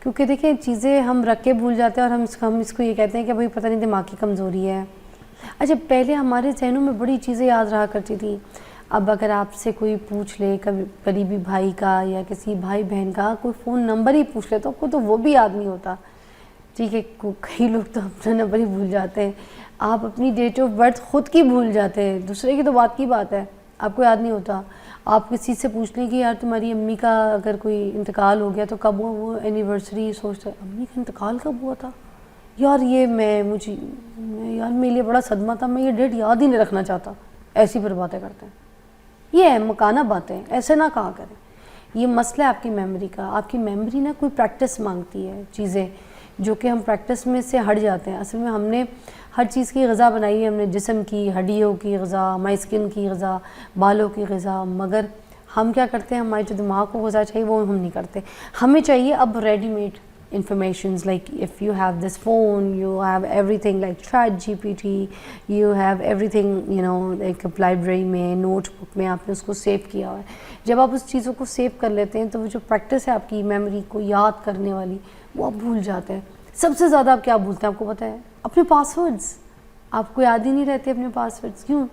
کیونکہ دیکھیں چیزیں ہم رکھ کے بھول جاتے ہیں اور ہم اس کو یہ کہتے ہیں کہ بھائی پتہ نہیں دماغ کی کمزوری ہے. اچھا پہلے ہمارے ذہنوں میں بڑی چیزیں یاد رہا کرتی تھیں. اب اگر آپ سے کوئی پوچھ لے قریبی بھائی کا یا کسی بھائی بہن کا کوئی فون نمبر ہی پوچھ لے تو آپ کو تو وہ بھی یاد نہیں ہوتا. ٹھیک ہے, کئی لوگ تو اپنا نمبر ہی بھول جاتے ہیں. آپ اپنی ڈیٹ آف برتھ خود کی بھول جاتے ہیں, دوسرے کی تو بات کی بات ہے, آپ کو یاد نہیں ہوتا. آپ کسی سے پوچھ لیں کہ یار تمہاری امی کا اگر کوئی انتقال ہو گیا تو کب ہوا, وہ اینیورسری سوچتا ہے امی کا انتقال کب ہوا تھا یار, یہ یار میرے لیے بڑا صدمہ تھا, میں یہ ڈیٹ یاد ہی نہیں رکھنا چاہتا. ایسی پھر باتیں کرتے ہیں. یہ ہے مکانہ باتیں, ایسے نہ کہا کریں. یہ مسئلہ ہے آپ کی میموری کا. آپ کی میموری نا کوئی پریکٹس مانگتی ہے, چیزیں جو کہ ہم پریکٹس میں سے ہٹ جاتے ہیں. اصل میں ہم نے ہر چیز کی غذا بنائی ہے, ہم نے جسم کی, ہڈیوں کی غذا, ہماری اسکن کی غذا, بالوں کی غذا, مگر ہم کیا کرتے ہیں, ہمارے جو دماغ کو غذا چاہیے وہ ہم نہیں کرتے. ہمیں چاہیے اب ready made informations, like if you have this phone, you have everything like ChatGPT, you have everything, like library میں, نوٹ بک میں آپ نے اس کو سیو کیا ہوا ہے. جب آپ اس چیزوں کو سیو کر لیتے ہیں تو وہ جو پریکٹس ہے آپ کی میموری کو یاد کرنے والی, وہ آپ بھول جاتے ہیں. سب سے زیادہ آپ کیا بھولتے ہیں آپ کو پتہ ہے؟ اپنے پاسورڈز. آپ کو یاد ہی نہیں رہتے اپنے پاسورڈز. کیوں؟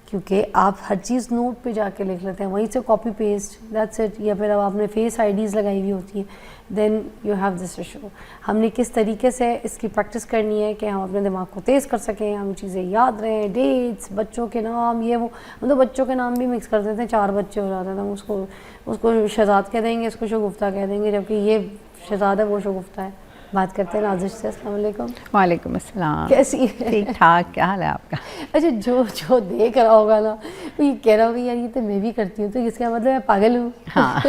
کیونکہ آپ ہر چیز نوٹ پہ جا کے لکھ لیتے ہیں, وہیں سے کاپی پیسٹ, دیٹس اٹ. یا پھر اب آپ نے فیس آئی ڈیز لگائی ہوئی ہوتی ہیں, then you have this issue. ہم نے کس طریقے سے اس کی پریکٹس کرنی ہے کہ ہم اپنے دماغ کو تیز کر سکیں, ہم چیزیں یاد رہیں, ڈیٹس, بچوں کے نام, یہ وہ. ہم تو بچوں کے نام بھی مکس کر دیتے ہیں, 4 بچے ہو جاتے ہیں, ہم اس کو شہزاد کہہ دیں گے, اس کو شگفتہ کہہ دیں گے, جبکہ یہ شہزاد ہے وہ شگفتہ ہے. بات کرتے ہیں نازش سے. السلام علیکم. وعلیکم السلام. کیسی ہے؟ ٹھیک ٹھاک. کیا حال ہے آپ کا؟ اچھا جو دیکھ رہا ہوگا نا وہ یہ کہہ رہا ہوگا یار یہ تو میں بھی کرتی ہوں, تو اس کا مطلب میں پاگل ہوں. ہاں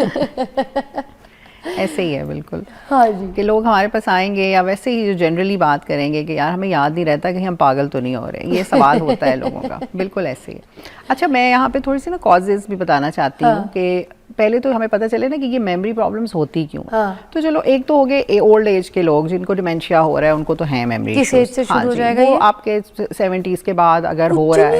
ایسے ہی ہے بالکل. ہاں جی, کہ لوگ ہمارے پاس آئیں گے یا ویسے ہی جو جنرلی بات کریں گے کہ یار ہمیں یاد نہیں رہتا کہ ہم پاگل تو نہیں ہو رہے, یہ سوال ہوتا ہے لوگوں کا. بالکل ایسے ہی ہے. اچھا میں یہاں پہ تھوڑی سی نا کازز بھی بتانا چاہتی ہوں کہ پہلے تو ہمیں پتہ چلے نا کہ یہ میموری پرابلمس ہوتی کیوں. تو چلو ایک تو ہو گئے اولڈ ایج کے لوگ جن کو ڈیمینشیا ہو رہا ہے, ان کو تو ہے میموری ایشوز. کس ایج سے شروع ہو جائے گا یہ؟ آپ کے 70s کے بعد اگر ہو رہا ہے,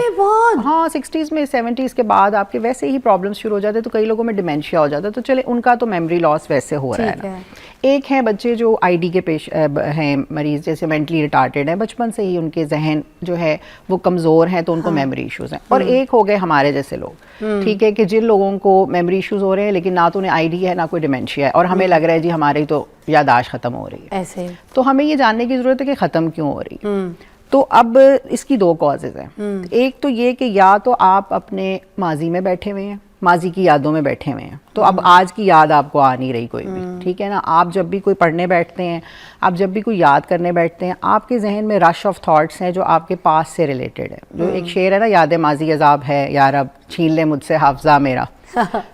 ہاں 60s میں 70s کے بعد آپ کے ویسے ہی پرابلمس شروع ہو جاتے ہیں, تو کئی لوگوں میں ڈیمینشیا ہو جاتا ہے. تو چلے ان کا تو میموری لاس ویسے ہو رہا ہے نا. ایک ہیں بچے جو آئی ڈی کے پیش ہیں مریض, جیسے مینٹلی ریٹارڈیڈ ہیں, بچپن سے ہی ان کے ذہن جو ہے وہ کمزور ہیں, تو ان کو میموری ایشوز ہیں. اور ایک ہو گئے ہمارے جیسے لوگ, ٹھیک ہے, کہ جن لوگوں کو میموری ایشوز ہو رہے ہیں لیکن نہ تو انہیں آئی ڈی ہے نہ کوئی ڈیمینشیا ہے, اور ہمیں لگ رہا ہے جی ہماری تو یادداشت ختم ہو رہی ہے ایسے. تو ہمیں یہ جاننے کی ضرورت ہے کہ ختم کیوں ہو رہی ہے. تو اب اس کی 2 کازز ہیں. ایک تو یہ کہ یا تو آپ اپنے ماضی میں بیٹھے ہوئے ہیں, ماضی کی یادوں میں بیٹھے ہوئے ہیں, تو اب آج کی یاد آپ کو آ نہیں رہی کوئی بھی, ٹھیک ہے نا. آپ جب بھی کوئی پڑھنے بیٹھتے ہیں, آپ جب بھی کوئی یاد کرنے بیٹھتے ہیں, آپ کے ذہن میں رش آف تھاٹس ہیں جو آپ کے پاس سے ریلیٹڈ ہے. جو ایک شعر ہے نا, یاد ماضی عذاب ہے یا رب چھین لے مجھ سے حافظہ میرا.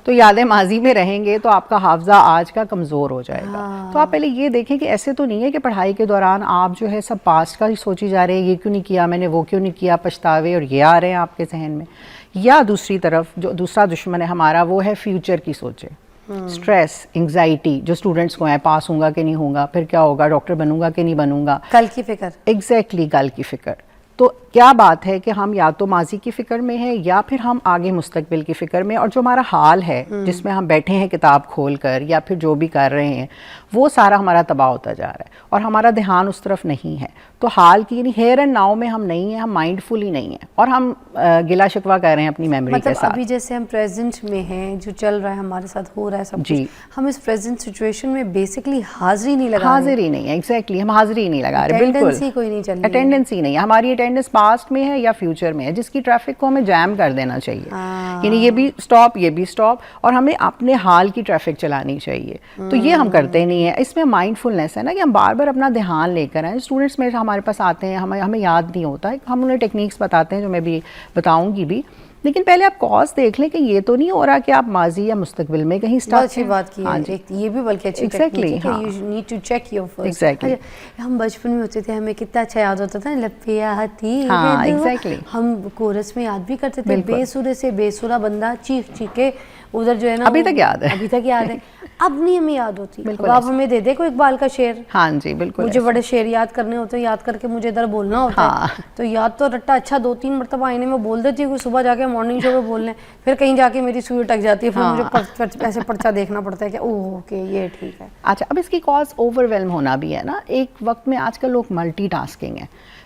تو یاد ماضی میں رہیں گے تو آپ کا حافظہ آج کا کمزور ہو جائے گا. تو آپ پہلے یہ دیکھیں کہ ایسے تو نہیں ہے کہ پڑھائی کے دوران آپ جو ہے سب پاسٹ کا ہی سوچی جا رہے ہیں, یہ کیوں نہیں کیا میں نے, وہ کیوں نہیں کیا, پچھتاوے اور یہ آ رہے ہیں آپ کے ذہن میں. یا دوسری طرف جو دوسرا دشمن ہے ہمارا وہ ہے فیوچر کی سوچیں, اسٹریس, انگزائٹی جو اسٹوڈنٹس کو ہے, پاس ہوں گا کہ نہیں ہوں گا, پھر کیا ہوگا, ڈاکٹر بنوں گا کہ نہیں بنوں گا, کل کی فکر. ایگزیکٹلی کل کی فکر. تو کیا بات ہے کہ ہم یا تو ماضی کی فکر میں ہیں یا پھر ہم آگے مستقبل کی فکر میں, اور جو ہمارا حال ہے جس میں ہم بیٹھے ہیں کتاب کھول کر یا پھر جو بھی کر رہے ہیں وہ سارا ہمارا تباہ ہوتا جا رہا ہے, اور ہمارا دھیان اس طرف نہیں ہے. تو حال کی یعنی ہیئر اینڈ ناؤ میں ہم نہیں ہیں, ہم مائنڈ فل ہی نہیں ہیں, اور ہم گلا شکوہ کر رہے ہیں اپنی میموری کے ساتھ. ابھی جیسے ہم پریزنٹ میں ہیں, جو چل رہا ہے ہمارے ساتھ ہو رہا ہے سب کچھ, ہم اس پریزنٹ سچویشن میں بیسکلی حاضری نہیں لگا رہے. حاضری نہیں ہے, ایگزیکٹلی ہم حاضری نہیں لگا رہے. بالکل اٹینڈنس ہی کوئی نہیں چل رہی, اٹینڈنس ہی نہیں ہے. ہماری اٹینڈنس پاسٹ میں ہے یا فیوچر میں ہے, جس کی ٹریفک کو ہمیں جیم کر دینا چاہیے. یعنی یہ بھی اسٹاپ, یہ بھی اسٹاپ, اور ہمیں اپنے حال کی ٹریفک چلانی چاہیے. تو یہ ہم کرتے نہیں ہیں. اس میں مائنڈ فلنس ہے نا, کہ ہم بار بار اپنا دھیان لے کر آئیں. اسٹوڈنٹس میں ہمارے پاس آتے ہیں, ہمیں یاد نہیں ہوتا ہے, ہم انہیں ٹیکنیکس بتاتے ہیں جو میں بھی بتاؤں گی بھی, لیکن پہلے آپ کاز دیکھ لیں کہ یہ تو نہیں ہو رہا کہ آپ ماضی یا مستقبل میں کہیں اسٹک ہیں. اچھی بات کی ہے یہ بھی, بلکہ اچھی ٹیکنیک ہے کہ you need to check your first. ہم بچپن میں ہوتے تھے, ہمیں کتنا اچھا یاد ہوتا تھا, لپیا ہاتھی, ہم کورس میں یاد بھی کرتے تھے, بے سورے سے بے سورا بندہ چیخ چیخ کے ادھر جو ہے نا, ابھی تک یاد ہے, ابھی تک یاد ہے. اب نہیں ہمیں یاد ہوتی. اب آپ ہمیں دے دے کوئی اقبال کا شعر, ہاں جی بالکل, مجھے بڑے شعر یاد کرنے ہوتے ہیں, یاد کر کے مجھے ادھر بولنا ہوتا ہے, تو یاد تو رٹا اچھا 2-3 مرتبہ آئینے میں بول دیتی ہوں, صبح جا کے مارننگ شو پہ بولنے, پھر کہیں جا کے میری سوئی اٹک جاتی ہے, پھر مجھے ایسے پرچہ دیکھنا پڑتا ہے کہ اوکے یہ ٹھیک ہے. اچھا, اب اس کی کاز اوور ویلم ہونا بھی ہے نا. ایک وقت میں آج کل لوگ ملٹی ٹاسکنگ ہے,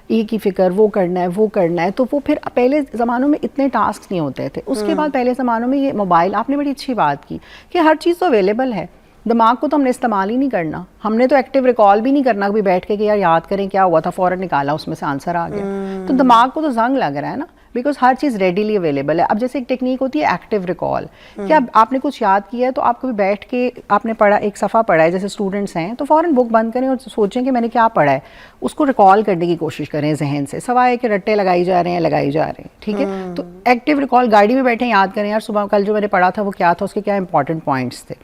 ایک ہی فکر, وہ کرنا ہے وہ کرنا ہے, تو وہ پھر پہلے زمانوں میں اتنے ٹاسک نہیں ہوتے تھے. اس کے بعد پہلے زمانوں میں یہ موبائل, آپ نے بڑی اچھی بات کی کہ ہر چیز تو اویلیبل ہے, دماغ کو تو ہم نے استعمال ہی نہیں کرنا, ہم نے تو ایکٹیو ریکال بھی نہیں کرنا, کبھی بیٹھ کے کہ یار یاد کریں کیا ہوا تھا, فوراً نکالا اس میں سے آنسر آ گیا. تو دماغ کو تو زنگ لگ رہا ہے نا, بیکاز ہر چیز ریڈیلی اویلیبل ہے. اب جیسے ایک ٹیکنیک ہوتی ہے ایکٹیو ریکال, کہ اب آپ نے کچھ یاد کیا ہے تو آپ کبھی بیٹھ کے آپ نے پڑھا, ایک صفحہ پڑھا ہے, جیسے اسٹوڈنٹس ہیں تو فوراً بک بند کریں اور سوچیں کہ میں نے کیا پڑھا ہے, اس کو ریکال کرنے کی کوشش کریں ذہن سے, سوائے کہ رٹے لگائی جا رہے ہیں. ٹھیک ہے, تو ایکٹیو ریکال, گاڑی میں بیٹھیں یاد کریں یار صبح کل جو میں نے پڑھا تھا وہ کیا تھا, اس کے کیا امپورٹنٹ پوائنٹس تھے.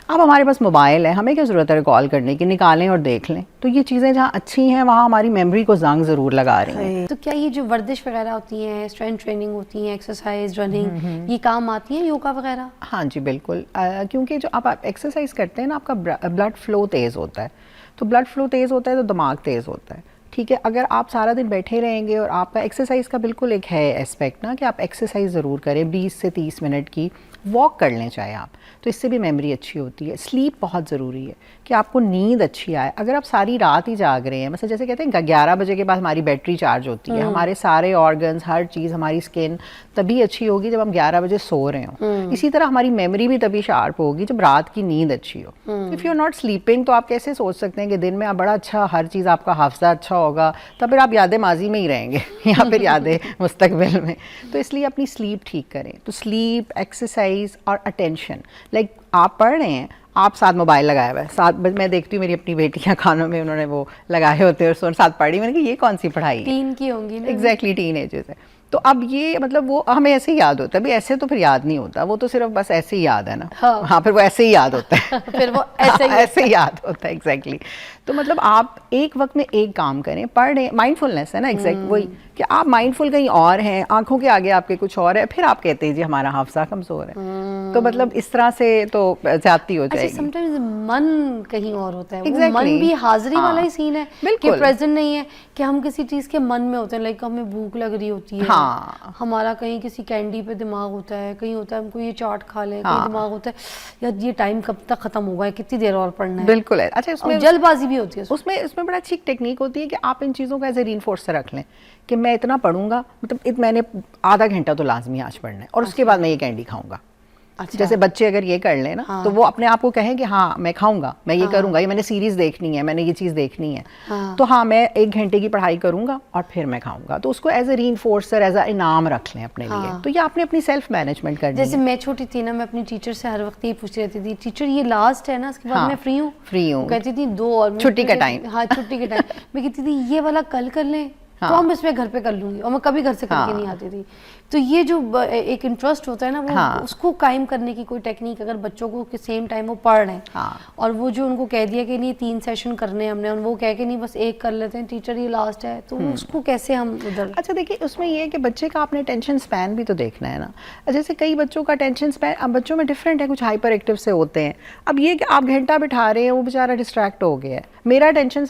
اب ہمارے پاس موبائل ہے, ہمیں کیا ضرورت ہے ریکال کرنے کی, نکالیں اور دیکھ لیں. تو یہ چیزیں جہاں اچھی ہیں وہاں ہماری میموری کو زنگ ضرور لگا رہی ہیں. تو کیا یہ جو ورزش وغیرہ ہوتی ہیں, اسٹرینتھ ٹریننگ ہوتی ہیں, ایکسرسائز, رننگ, یہ کام آتی ہیں, یوگا وغیرہ؟ ہاں جی بالکل, کیونکہ جو آپ ایکسرسائز کرتے ہیں نا, آپ کا بلڈ فلو تیز ہوتا ہے, تو بلڈ فلو تیز ہوتا ہے تو دماغ تیز ہوتا ہے. ٹھیک ہے, اگر آپ سارا دن بیٹھے رہیں گے, اور آپ کا ایکسرسائز کا بالکل ایک ہے اسپیکٹ نا, کہ آپ ایکسرسائز ضرور کریں, 20 سے 30 منٹ کی واک کر لیں چاہے آپ, تو اس سے بھی میموری اچھی ہوتی ہے. سلیپ بہت ضروری ہے کہ آپ کو نیند اچھی آئے. اگر آپ ساری رات ہی جاگ رہے ہیں, مثلا جیسے کہتے ہیں 11 بجے کے بعد ہماری بیٹری چارج ہوتی ہے, ہمارے سارے آرگنز, ہر چیز, ہماری اسکن تبھی اچھی ہوگی جب ہم 11 بجے سو رہے ہوں. اسی طرح ہماری میموری بھی تبھی شارپ ہوگی جب رات کی نیند اچھی ہو. If you are not sleeping, تو آپ کیسے سوچ سکتے ہیں کہ دن میں آپ بڑا اچھا, ہر چیز آپ کا حافظہ اچھا ہوگا, تو پھر آپ یادیں ماضی میں ہی رہیں گے یا پھر یادیں مستقبل میں. تو اس لیے اپنی سلیپ ٹھیک کریں. تو سلیپ, ایکسرسائز اور اٹینشن, لائک آپ پڑھ رہے ہیں, آپ ساتھ موبائل لگایا ہوا ہے, ساتھ میں دیکھتی ہوں میری اپنی بیٹیاں کھانوں میں انہوں نے وہ لگائے ہوتے ہیں اور ساتھ پڑھی, میں نے کہا یہ کون سی پڑھائی, ٹین کی ہوں گی نا, ایگزیکٹلی ٹین ایجز ہے. تو اب یہ مطلب وہ ہمیں ایسے ہی یاد ہوتا ہے, ابھی ایسے تو پھر یاد نہیں ہوتا, وہ تو صرف بس ایسے ہی یاد ہے نا. ہاں پھر وہ ایسے ہی یاد ہوتا ہے, پھر وہ ایسے ہی یاد ہوتا ہے. ایگزیکٹلی. تو مطلب آپ ایک وقت میں ایک کام کریں, پڑھ رہے, مائنڈ فلنس ہے نا, ایگزیکٹ وہی کہ آپ مائنڈ فل کہیں اور ہیں, آنکھوں کے آگے آپ کے کچھ اور ہے, پھر آپ کہتے ہیں جی ہمارا حافظہ کمزور ہے. تو مطلب اس طرح سے تو زیادتی ہو جائے گی. سم ٹائمز من کہیں اور ہوتا ہے, وہ من بھی حاضری والا ہی سین ہے کہ پریزنٹ نہیں ہے, کہ ہم کسی چیز کے من میں ہوتے ہیں, لائک ہمیں بھوک لگ رہی ہوتی ہے, ہمارا کہیں کسی کینڈی پہ دماغ ہوتا ہے, کہیں ہوتا ہے ہم کو یہ چاٹ کھا لیں, کہیں دماغ ہوتا ہے یار یہ ٹائم کب تک ختم ہوگا, کتنی دیر اور پڑھنا ہے. بالکل ہے. اچھا, اس میں جلد بازی بھی ہوتی ہے, اس میں بڑا اچھی ٹیکنیک ہوتی ہے کہ آپ ان چیزوں کا ایز اے رینفورسر رکھ لیں کہ میں اتنا پڑھوں گا, مطلب میں نے آدھا گھنٹہ تو لازمی آج پڑھنا ہے, اور اس کے بعد میں یہ کینڈی کھاؤں گا. جیسے بچے اگر یہ کر لیں نا, تو وہ اپنے آپ کو کہیں کہ ہاں میں کھاؤں گا, میں یہ کروں گا, یہ میں نے سیریز دیکھنی ہے, میں نے یہ چیز دیکھنی ہے, تو ہاں میں 1 گھنٹے کی پڑھائی کروں گا اور پھر میں کھاؤں گا. تو اس کو ایز اے رینفورسر, ایز اے انعام رکھ لیں اپنے لیے. تو یہ آپ نے اپنی سیلف مینجمنٹ کرنی ہے. جیسے میں چھوٹی تھی نا, میں اپنی ٹیچر سے ہر وقت یہ پوچھ رہتی تھی, ٹیچر یہ لاسٹ ہے نا, اس کے بعد میں فری ہوں. کہتی تھی 2 اور چھٹی کا ٹائم. ہاں چھٹی کے ٹائم. میں کہتی تھی یہ والا کل کر لیں, تو ہم اس میں گھر پہ کر لوں گی, اور میں کبھی گھر سے کر کے نہیں آتی تھی. تو یہ جو ایک انٹرسٹ ہوتا ہے نا, وہ اس کو قائم کرنے کی کوئی ٹیکنیک, اگر بچوں کو سیم ٹائم وہ پڑھ رہے ہیں, اور وہ جو ان کو کہہ دیا کہ نہیں 3 سیشن کرنے ہم نے, اور وہ کہہ کے نہیں بس 1 کر لیتے ہیں, ٹیچر یہ لاسٹ ہے, تو اس کو کیسے ہم ادھر. اچھا دیکھیے, اس میں یہ ہے کہ بچے کا آپ نے اٹینشن اسپین بھی تو دیکھنا ہے نا. جیسے کئی بچوں کا اٹینشن اسپین اب بچوں میں ڈفرینٹ ہے, کچھ ہائپر ایکٹیو سے ہوتے ہیں. اب یہ کہ آپ گھنٹہ بٹھا رہے ہیں, وہ بیچارہ ڈسٹریکٹ ہو گیا ہے. میرا اٹینشن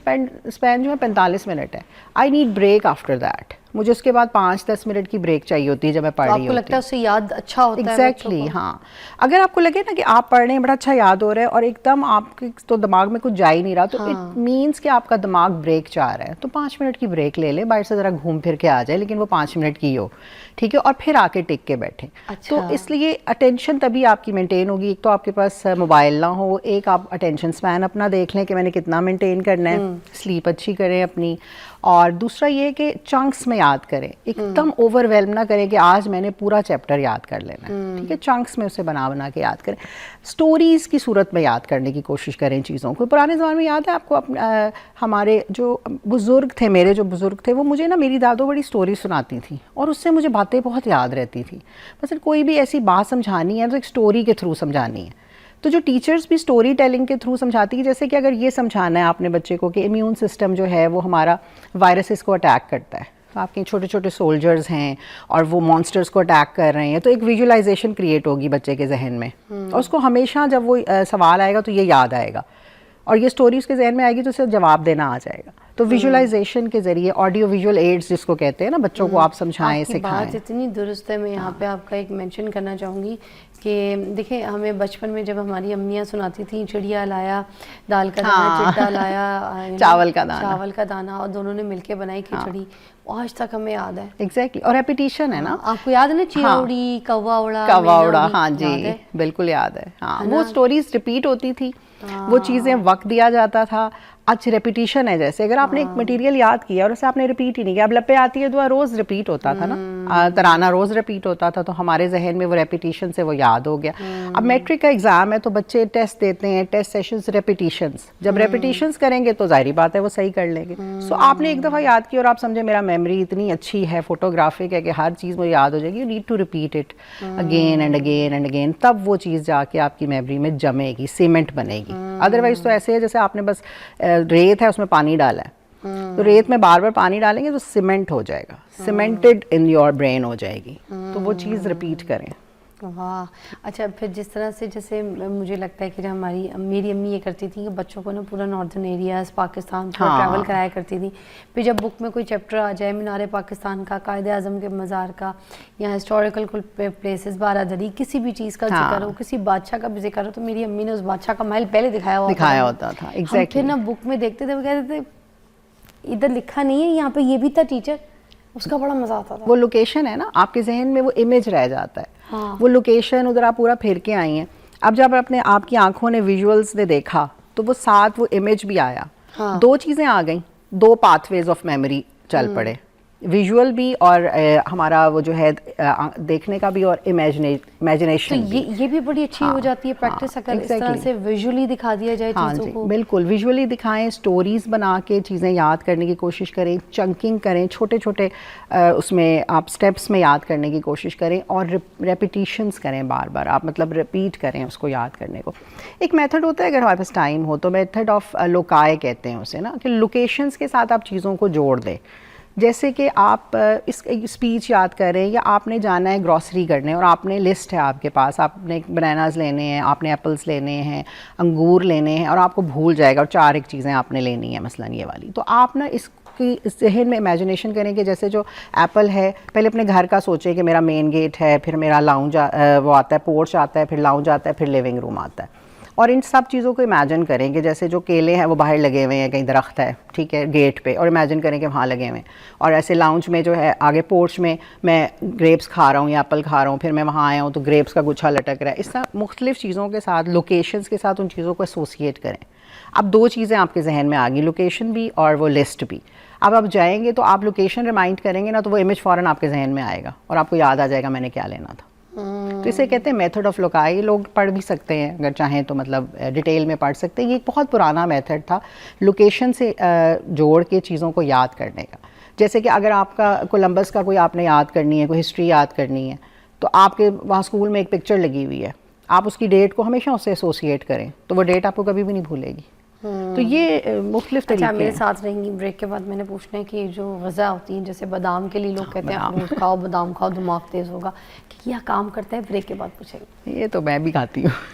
اسپین جو ہے 45 منٹ ہے. I need break after that. مجھے اس کے بعد 5-10 منٹ کی بریک چاہیے ہوتی ہے جب میں پڑھ رہی ہوتی ہوں. آپ کو لگتا ہے اس سے یاد اچھا ہوتا ہے؟ ایگزیکٹلی, ہاں. اگر آپ کو لگے نا کہ آپ پڑھ رہے ہیں, بڑا اچھا یاد ہو رہا ہے, اور ایک دم آپ کے تو دماغ میں کچھ جا ہی نہیں رہا, تو اٹ مینس کہ آپ کا دماغ بریک چاہ رہا ہے, تو 5 منٹ کی بریک لے لیں, باہر سے ذرا گھوم پھر کے آ جائے, لیکن وہ 5 منٹ کی ہو, ٹھیک ہے, اور پھر آ کے ٹک کے بیٹھیں. تو اس لیے اٹینشن تبھی آپ کی مینٹین ہوگی. ایک تو آپ کے پاس موبائل نہ ہو, ایک آپ اٹینشن اسپین اپنا دیکھ لیں کہ میں نے کتنا مینٹین کرنا ہے, سلیپ اچھی کریں اپنی, اور دوسرا یہ کہ چنکس میں یاد کریں, ایک دم اوور ویلم نہ کریں کہ آج میں نے پورا چیپٹر یاد کر لینا ہے, ٹھیک ہے, چنکس میں اسے بنا کے یاد کریں. سٹوریز کی صورت میں یاد کرنے کی کوشش کریں چیزوں کو. پرانے زمانے میں یاد ہے آپ کو, ہمارے جو بزرگ تھے, میرے جو بزرگ تھے, وہ مجھے نا میری دادو بڑی سٹوری سناتی تھیں, اور اس سے مجھے باتیں بہت یاد رہتی تھیں. مثلا کوئی بھی ایسی بات سمجھانی ہے تو ایک سٹوری کے تھرو سمجھانی ہے. تو جو ٹیچرز بھی سٹوری ٹیلنگ کے تھرو سمجھاتی ہے, جیسے کہ اگر یہ سمجھانا ہے آپ نے بچے کو کہ امیون سسٹم جو ہے وہ ہمارا وائرسز کو اٹیک کرتا ہے, تو آپ کے چھوٹے چھوٹے سولجرز ہیں اور وہ مانسٹرز کو اٹیک کر رہے ہیں, تو ایک ویژولائزیشن کریٹ ہوگی بچے کے ذہن میں, اور اس کو ہمیشہ جب وہ سوال آئے گا تو یہ یاد آئے گا, اور یہ اسٹوری اس کے ذہن میں آئے گی تو اسے جواب دینا آ جائے گا. تو ویژولائزیشن کے ذریعے آڈیو ویژول ایڈز جس کو کہتے ہیں نا, بچوں کو آپ سمجھائیں, سکھائیں. بات اتنی درست ہے. میں یہاں پہ آپ کا ایک مینشن کرنا چاہوں گی کہ دیکھیں ہمیں بچپن میں جب ہماری امیاں سناتی تھیں چڑیا لایا دال کا دانہ, چٹا لایا چاول کا دانہ, اور دونوں نے مل کے بنائی کھچڑی, آج تک ہمیں یاد ہے. ایگزیکٹلی, اور ریپیٹیشن ہے نا. آپ کو یاد ہے نا, چڑیا اڑی, کوا اڑا, ہاں جی بالکل یاد ہے. ہاں وہ سٹوریز ریپیٹ ہوتی تھی, وہ چیزیں وقت دیا جاتا تھا. اچھا ریپیٹیشن ہے, جیسے اگر آپ نے ایک مٹیریل یاد کیا اور اسے آپ نے ریپیٹ ہی نہیں کیا, اب لپے آتی ہے دعا روز ریپیٹ ہوتا تھا نا, ترانہ روز ریپیٹ ہوتا تھا, تو ہمارے ذہن میں وہ ریپیٹیشن سے وہ یاد ہو گیا. اب میٹرک کا ایگزام ہے تو بچے ٹیسٹ دیتے ہیں, ٹیسٹ سیشنز ریپیٹیشنز, جب ریپیٹیشنز کریں گے تو ظاہری بات ہے وہ صحیح کر لیں گے. سو آپ نے ایک دفعہ یاد کی اور آپ سمجھے میرا میموری اتنی اچھی ہے, فوٹوگرافک ہے کہ ہر چیز مجھے یاد ہو جائے گی, you need to repeat it again and again and again, تب وہ چیز جا کے آپ کی میموری میں جمے گی, سیمنٹ بنے گی. ادروائز تو ایسے ہے جیسے آپ نے بس ریت ہے اس میں پانی ڈالا ہے, تو ریت میں بار بار پانی ڈالیں گے تو سیمنٹ ہو جائے گا, سیمنٹڈ ان یور برین ہو جائے گی. تو وہ چیز ریپیٹ کریں. واہ. اچھا پھر جس طرح سے جیسے مجھے لگتا ہے کہ میری امی یہ کرتی تھی کہ بچوں کو نا پورا ناردرن ایریاز پاکستان پورا ٹریول کرایا کرتی تھی. پھر جب بک میں کوئی چیپٹر آ جائے مینار پاکستان کا, قائد اعظم کے مزار کا, یا ہسٹوریکل پلیسز, بارادری, کسی بھی چیز کا ذکر ہو, کسی بادشاہ کا بھی ذکر ہو, تو میری امی نے اس بادشاہ کا محل پہلے دکھایا ہوتا تھا. ہم پھر نا بک میں دیکھتے تھے, وہ کہتے تھے ادھر لکھا نہیں ہے, یہاں پہ یہ بھی تھا ٹیچر, اس کا بڑا مزہ آتا تھا. وہ لوکیشن ہے نا آپ کے ذہن میں, وہ امیج رہ جاتا ہے. وہ لوکیشن ادھر آپ پورا پھیر کے آئی ہیں, اب جب آپ کی آنکھوں نے ویژولز نے دیکھا تو وہ ساتھ وہ امیج بھی آیا. دو چیزیں آ گئیں, دو پاتھ ویز آف میموری چل پڑے, ویژول بھی اور ہمارا وہ جو ہے دیکھنے کا بھی, اور امیجنیشن. یہ بھی بڑی اچھی ہو جاتی ہے پریکٹس اگر اس طرح سے ویژولی دکھا دیا جائے چیزوں کو. بالکل ویژولی دکھائیں, سٹوریز بنا کے چیزیں یاد کرنے کی کوشش کریں, چنکنگ کریں, چھوٹے چھوٹے اس میں آپ سٹیپس میں یاد کرنے کی کوشش کریں, اور ریپیٹیشنز کریں بار بار, آپ مطلب ریپیٹ کریں اس کو یاد کرنے کو. ایک میتھڈ ہوتا ہے اگر ہمارے پاس ٹائم ہو تو, میتھڈ آف لوکائے کہتے ہیں اسے نا, کہ لوکیشنز کے ساتھ آپ چیزوں کو جوڑ دیں. جیسے کہ آپ اس اسپیچ یاد کریں, یا آپ نے جانا ہے گروسری کرنے اور آپ نے لسٹ ہے آپ کے پاس, آپ نے بناناز لینے ہیں, آپ نے ایپلز لینے ہیں, انگور لینے ہیں, اور آپ کو بھول جائے گا اور 4 ایک چیزیں آپ نے لینی ہیں مثلاً یہ والی. تو آپ نا اس کی ذہن میں امیجنیشن کریں کہ جیسے جو ایپل ہے, پہلے اپنے گھر کا سوچیں کہ میرا مین گیٹ ہے, پھر میرا لاؤنج وہ آتا ہے, پورچ آتا ہے, پھر لاؤنج آتا ہے, پھر لیونگ روم آتا ہے. اور ان سب چیزوں کو امیجن کریں کہ جیسے جو کیلے ہیں وہ باہر لگے ہوئے ہیں, کہیں درخت ہے, ٹھیک ہے, گیٹ پہ, اور امیجن کریں کہ وہاں لگے ہوئے ہیں. اور ایسے لاؤنج میں جو ہے آگے پورچ میں میں گریپس کھا رہا ہوں یا ایپل کھا رہا ہوں, پھر میں وہاں آیا ہوں تو گریپس کا گچھا لٹک رہا ہے. اس طرح مختلف چیزوں کے ساتھ, لوکیشنز کے ساتھ ان چیزوں کو ایسوسیٹ کریں. اب 2 چیزیں آپ کے ذہن میں آ گئی, لوکیشن بھی اور وہ لسٹ بھی. اب آپ جائیں گے تو آپ لوکیشن ریمائنڈ کریں گے نا, تو وہ امیج فوراً آپ کے ذہن میں آئے گا اور آپ کو یاد آ جائے گا میں نے کیا لینا تھا. تو اسے کہتے ہیں میتھڈ آف لوکائی. لوگ پڑھ بھی سکتے ہیں اگر چاہیں تو, مطلب ڈیٹیل میں پڑھ سکتے ہیں. یہ ایک بہت پرانا میتھڈ تھا لوکیشن سے جوڑ کے چیزوں کو یاد کرنے کا. جیسے کہ اگر آپ کا کولمبس کا کوئی آپ نے یاد کرنی ہے, کوئی ہسٹری یاد کرنی ہے, تو آپ کے وہاں اسکول میں ایک پکچر لگی ہوئی ہے, آپ اس کی ڈیٹ کو ہمیشہ اس سے ایسوسیٹ کریں تو وہ ڈیٹ آپ کو کبھی بھی نہیں بھولے گی. تو یہ مختلف طریقے. اچھا میرے ساتھ رہیں گی. بریک کے بعد میں نے پوچھنا ہے کہ جو غذا ہوتی ہیں, جیسے بادام کے لیے لوگ کہتے ہیں اخروٹ کھاؤ, بادام کھاؤ, دماغ تیز ہوگا, کہ کیا کام کرتا ہے؟ بریک کے بعد پوچھیں گے. یہ تو میں بھی کھاتی ہوں.